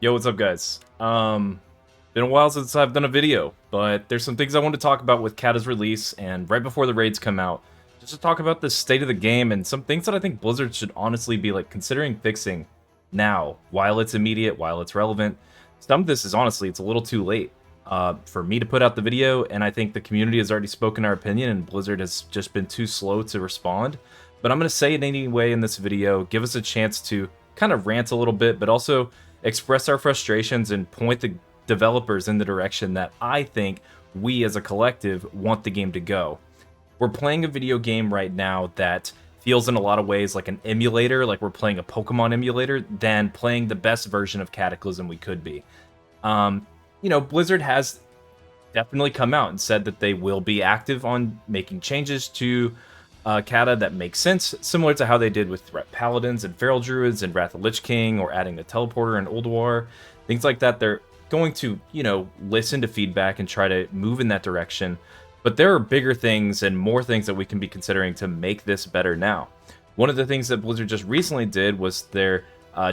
Yo, what's up, guys? Been a while since I've done a video, but there's some things I want to talk about with Cata's release and right before the raids come out, just to talk about the state of the game and some things that I think Blizzard should honestly be like considering fixing now, while it's immediate, while it's relevant. Some of this is honestly, it's a little too late for me to put out the video, and I think the community has already spoken our opinion, and Blizzard has just been too slow to respond. But I'm going to say it anyway in this video, give us a chance to kind of rant a little bit, but also express our frustrations and point the developers in the direction that I think we as a collective want the game to go. We're playing a video game right now that feels in a lot of ways like an emulator, like we're playing a Pokemon emulator, than playing the best version of Cataclysm we could be. Blizzard has definitely come out and said that they will be active on making changes to Cata that makes sense, similar to how they did with Threat Paladins and Feral Druids and Wrath of Lich King, or adding a Teleporter and Ulduar, things like that. They're going to, listen to feedback and try to move in that direction. But there are bigger things and more things that we can be considering to make this better now. One of the things that Blizzard just recently did was their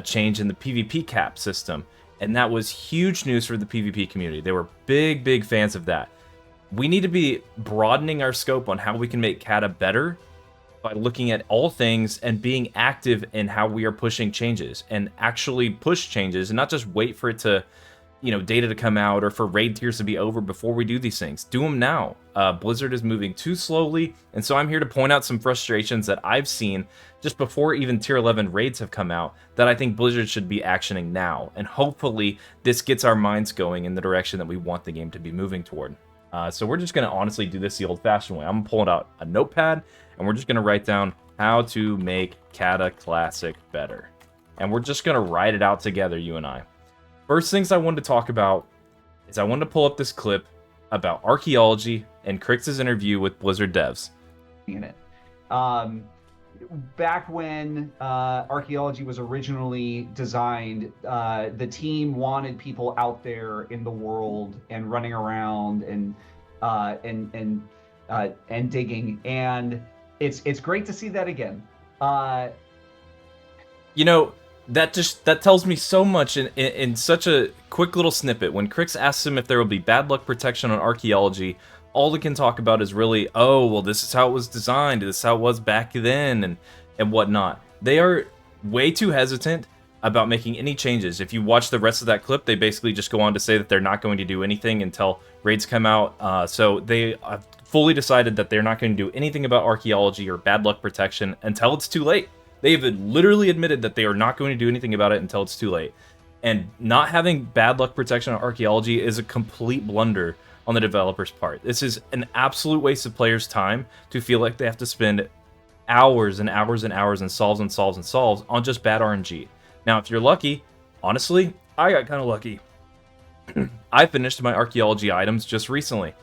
change in the PvP cap system, and that was huge news for the PvP community. They were big fans of that. We need to be broadening our scope on how we can make Cata better by looking at all things and being active in how we are pushing changes, and actually push changes and not just wait for it to, data to come out or for raid tiers to be over before we do these things. Do them now. Blizzard is moving too slowly, and so I'm here to point out some frustrations that I've seen just before even tier 11 raids have come out that I think Blizzard should be actioning now, and hopefully this gets our minds going in the direction that we want the game to be moving toward. So we're just going to honestly do this the old-fashioned way. I'm pulling out a notepad, and we're just going to write down how to make Cata Classic better. And we're just going to write it out together, you and I. First things I wanted to talk about is I wanted to pull up this clip about archaeology and Crix's interview with Blizzard devs. In it. Back when archaeology was originally designed, the team wanted people out there in the world and running around and digging, and it's great to see that again. That tells me so much in such a quick little snippet. When Crix asks him if there will be bad luck protection on archaeology, all they can talk about is really, oh, well, this is how it was designed, this is how it was back then, and whatnot. They are way too hesitant about making any changes. If you watch the rest of that clip, they basically just go on to say that they're not going to do anything until raids come out. So they have fully decided that they're not going to do anything about archaeology or bad luck protection until it's too late. They've literally admitted that they are not going to do anything about it until it's too late. And not having bad luck protection on archaeology is a complete blunder on the developer's part. This is an absolute waste of players' time to feel like they have to spend hours and hours and hours and solves on just bad RNG. Now, if you're lucky, honestly, I got kind of lucky. I finished my archaeology items just recently,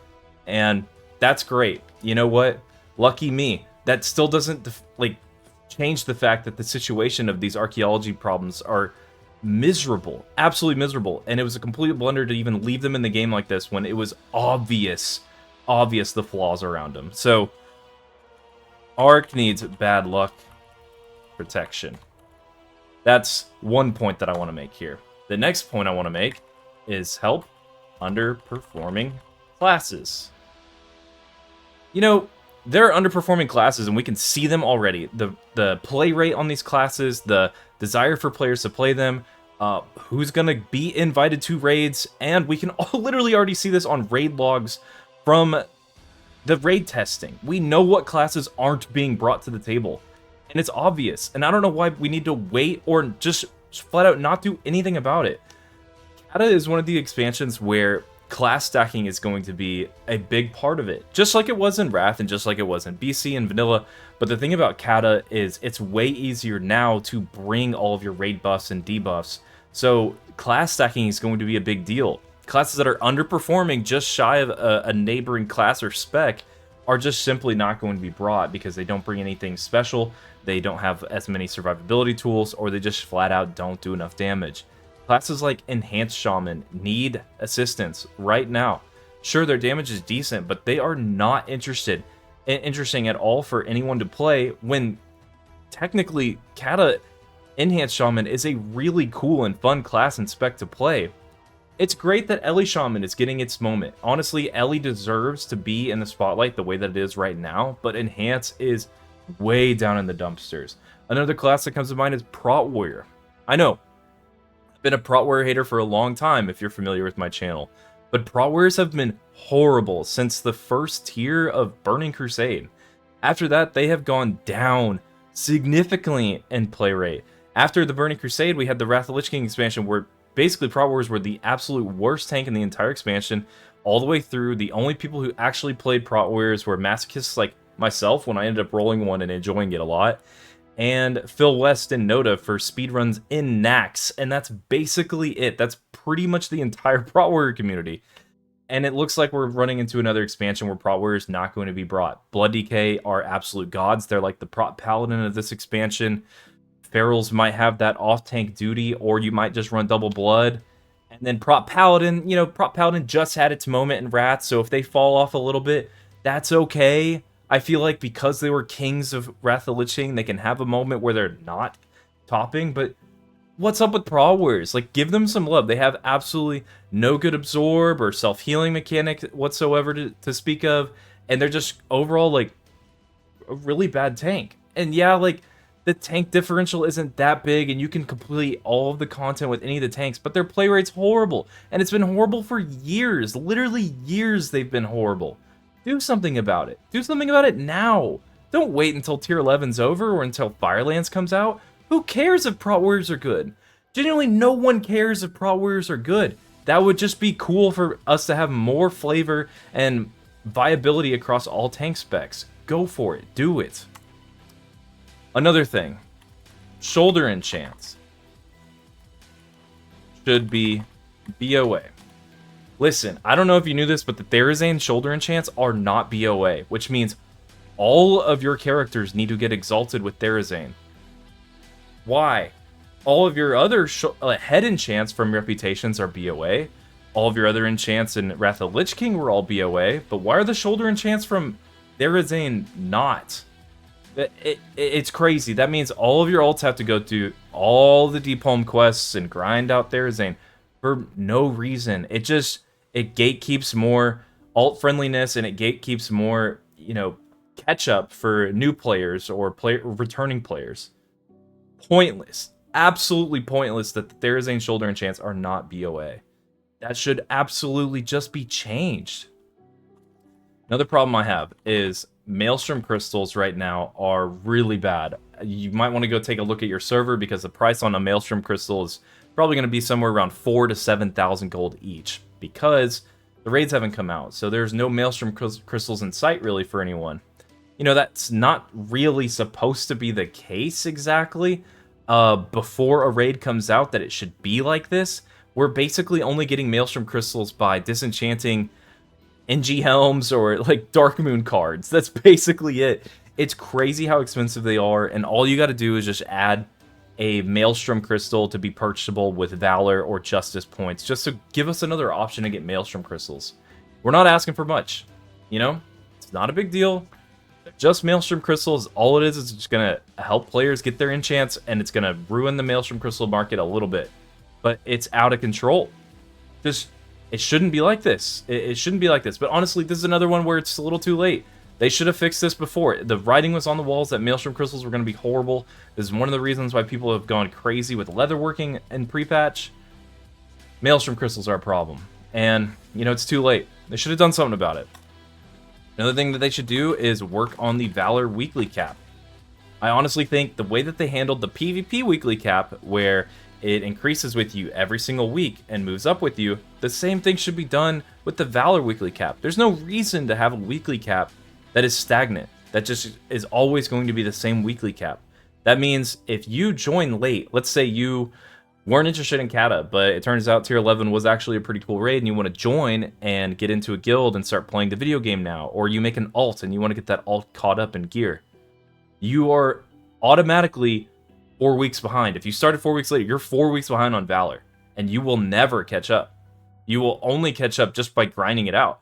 and that's great. You know what? Lucky me. That still doesn't change the fact that the situation of these archaeology problems are miserable, absolutely miserable, and it was a complete blunder to even leave them in the game like this when it was obvious the flaws around them. So Arc needs bad luck protection. That's one point that I want to make here. The next point I want to make is help underperforming classes. There are underperforming classes, and we can see them already. The play rate on these classes, the desire for players to play them, who's going to be invited to raids, and we can literally already see this on raid logs from the raid testing. We know what classes aren't being brought to the table, and it's obvious. And I don't know why we need to wait or just flat out not do anything about it. Cata is one of the expansions where class stacking is going to be a big part of it, just like it was in Wrath and just like it was in BC and Vanilla. But the thing about Cata is it's way easier now to bring all of your raid buffs and debuffs, so class stacking is going to be a big deal. Classes that are underperforming just shy of a neighboring class or spec are just simply not going to be brought because they don't bring anything special, they don't have as many survivability tools, or they just flat out don't do enough damage. Classes like Enhanced Shaman need assistance right now. Sure, their damage is decent, but they are not interesting at all for anyone to play when technically Cata Enhanced Shaman is a really cool and fun class and spec to play. It's great that Ellie Shaman is getting its moment. Honestly, Ellie deserves to be in the spotlight the way that it is right now, but Enhance is way down in the dumpsters. Another class that comes to mind is Prot Warrior. I know, I've been a Prot Warrior hater for a long time if you're familiar with my channel, but Prot Warriors have been horrible since the first tier of Burning Crusade. After that, they have gone down significantly in play rate. After the Burning Crusade, we had the Wrath of the Lich King expansion where basically Prot Warriors were the absolute worst tank in the entire expansion, all the way through. The only people who actually played Prot Warriors were masochists like myself when I ended up rolling one and enjoying it a lot, and Phil West and Noda for speedruns in Nax, and that's basically it. That's pretty much the entire Prot Warrior community. And it looks like we're running into another expansion where Prot Warrior is not going to be brought. Blood DK are absolute gods. They're like the Prot Paladin of this expansion. Ferals might have that off-tank duty, or you might just run double blood. And then Prot Paladin, you know, Prot Paladin just had its moment in Wrath, so if they fall off a little bit, that's okay. I feel like because they were kings of Wrath of the Lich King, they can have a moment where they're not topping, but what's up with Prot Warriors? Like, give them some love. They have absolutely no good absorb or self-healing mechanic whatsoever to speak of, and they're just overall, like, a really bad tank. And yeah, like, the tank differential isn't that big, and you can complete all of the content with any of the tanks, but their play rate's horrible, and it's been horrible for years. Literally years they've been horrible. Do something about it. Do something about it now. Don't wait until Tier 11's over or until Firelands comes out. Who cares if Prot Warriors are good? Genuinely, no one cares if Prot Warriors are good. That would just be cool for us to have more flavor and viability across all tank specs. Go for it. Do it. Another thing. Shoulder enchants should be BOA. Listen, I don't know if you knew this, but the Therazane shoulder enchants are not BOA, which means all of your characters need to get exalted with Therazane. Why? All of your other head enchants from Reputations are BOA. All of your other enchants in Wrath of the Lich King were all BOA, but why are the shoulder enchants from Therazane not? It's crazy. That means all of your ults have to go through all the deep home quests and grind out Therazane for no reason. It gatekeeps more alt friendliness, and it gatekeeps more, you know, catch up for new players or returning players. Pointless. Absolutely pointless that the Therazane shoulder enchants are not BOA. That should absolutely just be changed. Another problem I have is Maelstrom Crystals right now are really bad. You might want to go take a look at your server because the price on a Maelstrom Crystal is probably going to be somewhere around 4,000 to 7,000 gold each because the raids haven't come out. So there's no Maelstrom Crystals in sight really for anyone. You know, that's not really supposed to be the case exactly. Before a raid comes out that it should be like this. We're basically only getting Maelstrom Crystals by disenchanting NG Helms or like Dark Moon cards. That's basically it. It's crazy how expensive they are, and all you got to do is just add a Maelstrom Crystal to be purchasable with Valor or Justice points, just to give us another option to get Maelstrom Crystals. We're not asking for much, you know? It's not a big deal. Just Maelstrom Crystals, all it is just going to help players get their enchants, and it's going to ruin the Maelstrom Crystal market a little bit. But it's out of control. It shouldn't be like this. It shouldn't be like this. But honestly, this is another one where it's a little too late. They should have fixed this before. The writing was on the walls that Maelstrom Crystals were going to be horrible. This is one of the reasons why people have gone crazy with leatherworking and pre-patch. Maelstrom Crystals are a problem. And, you know, it's too late. They should have done something about it. Another thing that they should do is work on the Valor Weekly Cap. I honestly think the way that they handled the PvP Weekly Cap, where it increases with you every single week and moves up with you, the same thing should be done with the Valor Weekly Cap. There's no reason to have a weekly cap that is stagnant, that just is always going to be the same weekly cap. That means if you join late, let's say you weren't interested in Cata, but it turns out Tier 11 was actually a pretty cool raid and you want to join and get into a guild and start playing the video game now, or you make an alt and you want to get that alt caught up in gear, you are automatically 4 weeks behind. If you started 4 weeks later, you're 4 weeks behind on Valor, and you will never catch up. You will only catch up just by grinding it out.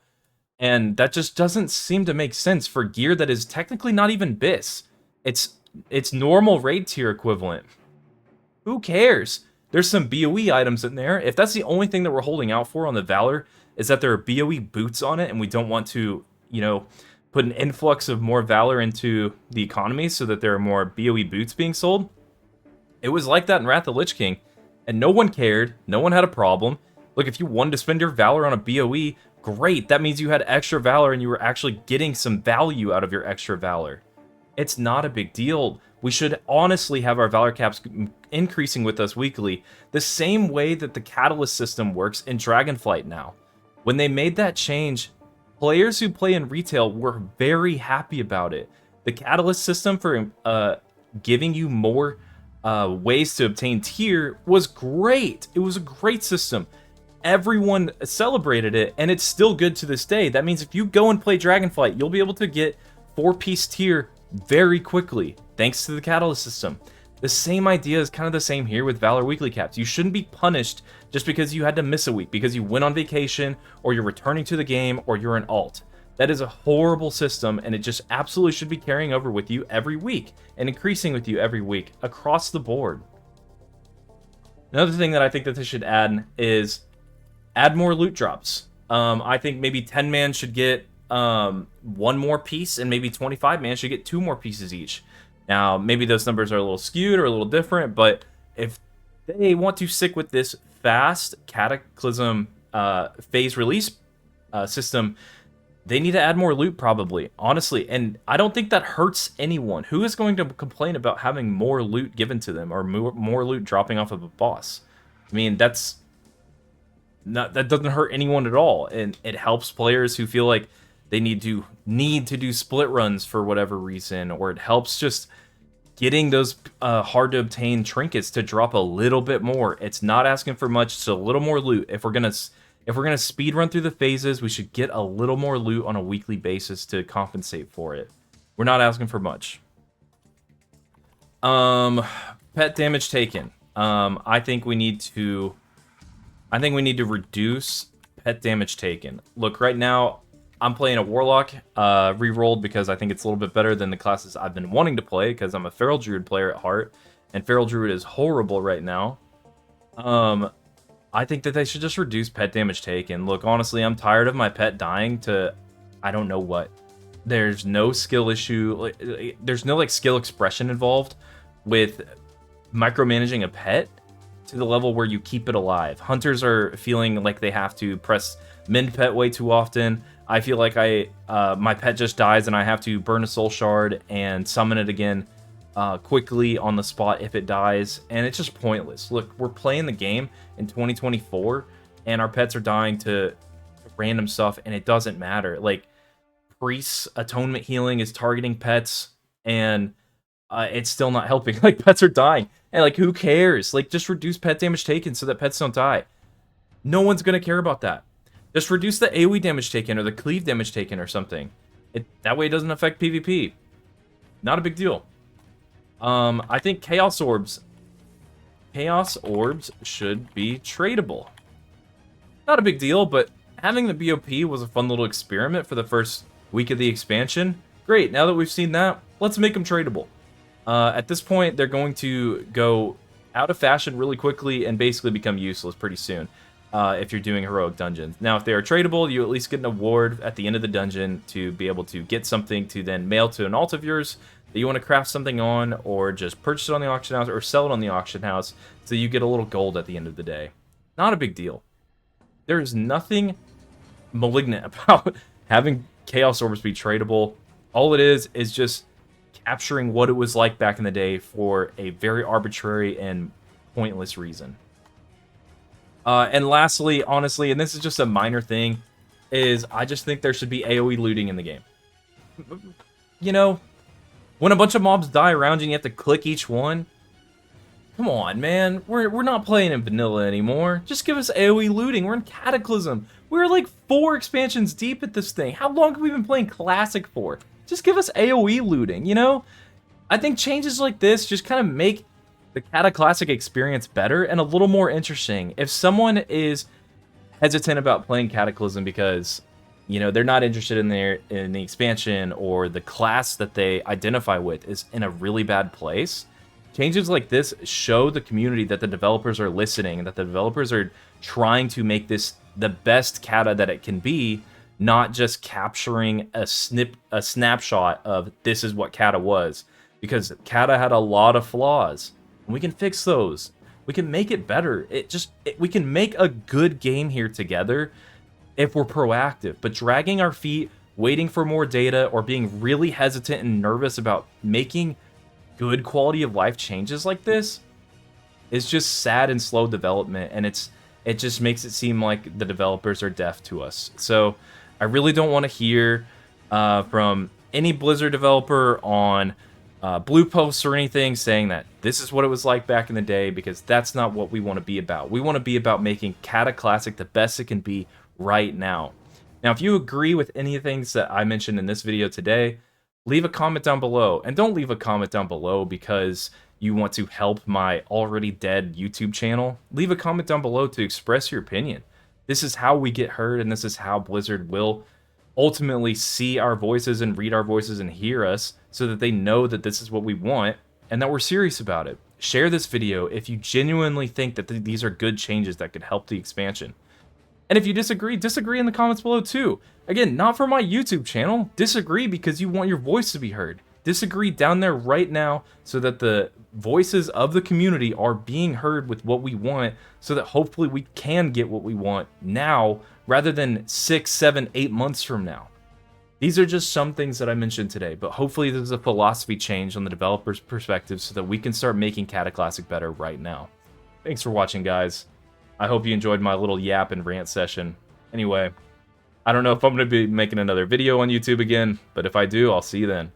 And that just doesn't seem to make sense for gear that is technically not even BIS. It's normal raid tier equivalent. Who cares? There's some BOE items in there. If that's the only thing that we're holding out for on the Valor, is that there are BOE boots on it, and we don't want to, you know, put an influx of more Valor into the economy so that there are more BOE boots being sold. It was like that in Wrath of the Lich King, and no one cared. No one had a problem. Look, if you wanted to spend your Valor on a BOE, great. That means you had extra Valor and you were actually getting some value out of your extra Valor. It's not a big deal. We should honestly have our Valor caps increasing with us weekly, the same way that the Catalyst system works in Dragonflight now. When they made that change, players who play in retail were very happy about it. The Catalyst system for giving you more ways to obtain tier was great. It was a great system. Everyone celebrated it, and it's still good to this day. That means if you go and play Dragonflight, you'll be able to get 4-piece tier very quickly, thanks to the Catalyst system. The same idea is kind of the same here with Valor Weekly Caps. You shouldn't be punished just because you had to miss a week, because you went on vacation, or you're returning to the game, or you're an alt. That is a horrible system, and it just absolutely should be carrying over with you every week, and increasing with you every week, across the board. Another thing that I think that they should add is add more loot drops. I think maybe 10-man should get 1 more piece, and maybe 25-man should get 2 more pieces each. Now, maybe those numbers are a little skewed or a little different, but if they want to stick with this fast Cataclysm phase release system, they need to add more loot, probably, honestly. And I don't think that hurts anyone. Who is going to complain about having more loot given to them, or more loot dropping off of a boss? I mean, that doesn't hurt anyone at all, and it helps players who feel like they need to do split runs for whatever reason, or it helps just getting those hard to obtain trinkets to drop a little bit more. It's not asking for much, just a little more loot. If we're gonna speed run through the phases, we should get a little more loot on a weekly basis to compensate for it. We're not asking for much. Pet damage taken. I think we need to reduce pet damage taken. Look, right now, I'm playing a Warlock, re-rolled because I think it's a little bit better than the classes I've been wanting to play, because I'm a Feral Druid player at heart, and Feral Druid is horrible right now. I think that they should just reduce pet damage taken. Look, honestly, I'm tired of my pet dying to I don't know what. There's no skill issue, there's no skill expression involved with micromanaging a pet to the level where you keep it alive. Hunters are feeling like they have to press mend pet way too often. I feel like my pet just dies and I have to burn a soul shard and summon it again quickly on the spot if it dies, and it's just pointless. Look, we're playing the game in 2024 and our pets are dying to random stuff, and it doesn't matter. Like, Priest's Atonement Healing is targeting pets, and it's still not helping. Like, pets are dying, and who cares? Just reduce pet damage taken so that pets don't die. No one's gonna care about that. Just reduce the AoE damage taken or the cleave damage taken or something. That way it doesn't affect PvP. Not a big deal. I think Chaos Orbs should be tradable. Not a big deal, but having the BOP was a fun little experiment for the first week of the expansion. Great, now that we've seen that, let's make them tradable. At this point, they're going to go out of fashion really quickly and basically become useless pretty soon. If you're doing heroic dungeons. Now, if they are tradable, you at least get an award at the end of the dungeon to be able to get something to then mail to an alt of yours that you want to craft something on, or just purchase it on the auction house, or sell it on the auction house, so you get a little gold at the end of the day. Not a big deal. There is nothing malignant about having Chaos Orbs be tradable. All it is just capturing what it was like back in the day for a very arbitrary and pointless reason. And lastly, honestly, and this is just a minor thing, is I just think there should be AoE looting in the game. You know, when a bunch of mobs die around you and you have to click each one, come on, man. We're not playing in vanilla anymore. Just give us AoE looting. We're in Cataclysm. We're 4 expansions deep at this thing. How long have we been playing Classic for? Just give us AoE looting, you know? I think changes like this just kind of make the Cata Classic experience better and a little more interesting. If someone is hesitant about playing Cataclysm because, you know, they're not interested in the expansion, or the class that they identify with is in a really bad place, Changes like this show the community that the developers are listening and that the developers are trying to make this the best Cata that it can be, not just capturing a snapshot of this is what Cata was. Because Cata had a lot of flaws, and we can fix those. We can make it better. We can make a good game here together if we're proactive. But dragging our feet, waiting for more data, or being really hesitant and nervous about making good quality of life changes like this is just sad and slow development, and it just makes it seem like the developers are deaf to us. So I really don't want to hear from any Blizzard developer on blue posts or anything saying that this is what it was like back in the day, because that's not what we want to be about. We want to be about making Cata Classic the best it can be right now. Now, if you agree with any of the things that I mentioned in this video today, leave a comment down below. And don't leave a comment down below because you want to help my already dead YouTube channel. Leave a comment down below to express your opinion. This is how we get heard, and this is how Blizzard will ultimately see our voices and read our voices and hear us, so that they know that this is what we want and that we're serious about it. Share this video if you genuinely think that these are good changes that could help the expansion. And if you disagree, disagree in the comments below too. Again, not for my YouTube channel. Disagree because you want your voice to be heard. Disagree down there right now so that the voices of the community are being heard with what we want, so that hopefully we can get what we want now rather than 6, 7, 8 months from now. These are just some things that I mentioned today, but hopefully there's a philosophy change on the developer's perspective so that we can start making Cata Classic better right now. Thanks for watching, guys. I hope you enjoyed my little yap and rant session. Anyway, I don't know if I'm going to be making another video on YouTube again, but if I do, I'll see you then.